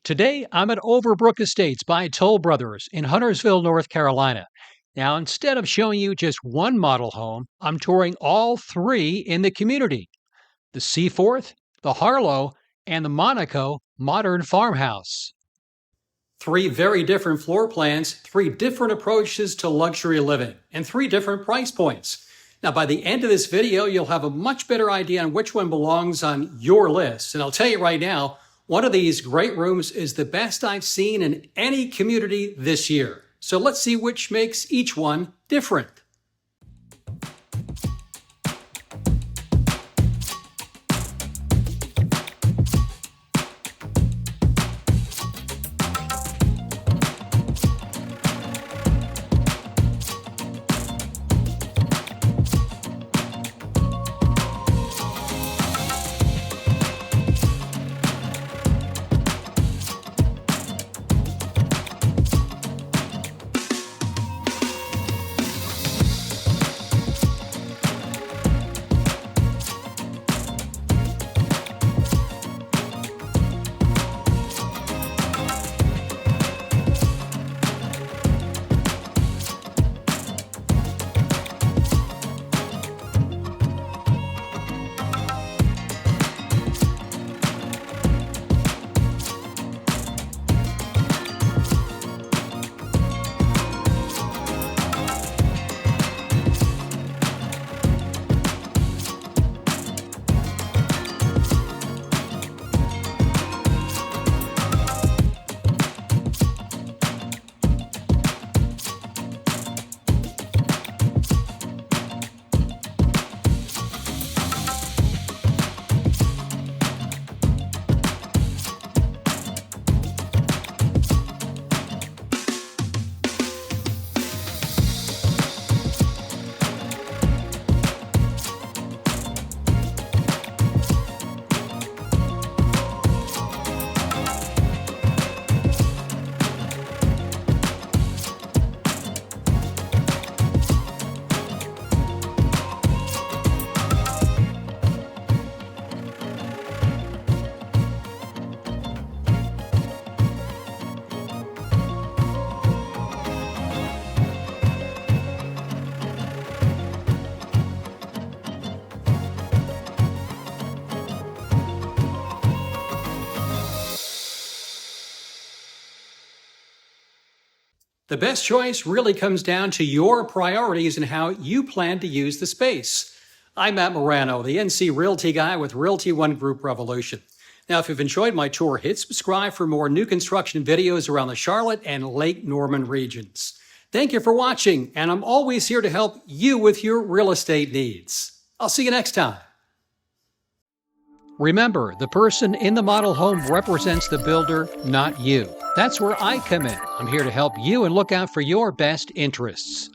Today, I'm at Overbrook Estates by Toll Brothers in Huntersville, North Carolina. Now, instead of showing you just one model home, I'm touring all three in the community: the Seaforth, the Harlow, and the Monaco Modern Farmhouse. Three very different floor plans, three different approaches to luxury living, and three different price points. Now, by the end of this video, you'll have a much better idea on which one belongs on your list. And I'll tell you right now, one of these great rooms is the best I've seen in any community this year. So let's see which makes each one different. The best choice really comes down to your priorities and how you plan to use the space. I'm Matt Morano, the NC Realty guy with Realty One Group Revolution. Now, if you've enjoyed my tour, hit subscribe for more new construction videos around the Charlotte and Lake Norman regions. Thank you for watching, and I'm always here to help you with your real estate needs. I'll see you next time. Remember, the person in the model home represents the builder, not you. That's where I come in. I'm here to help you and look out for your best interests.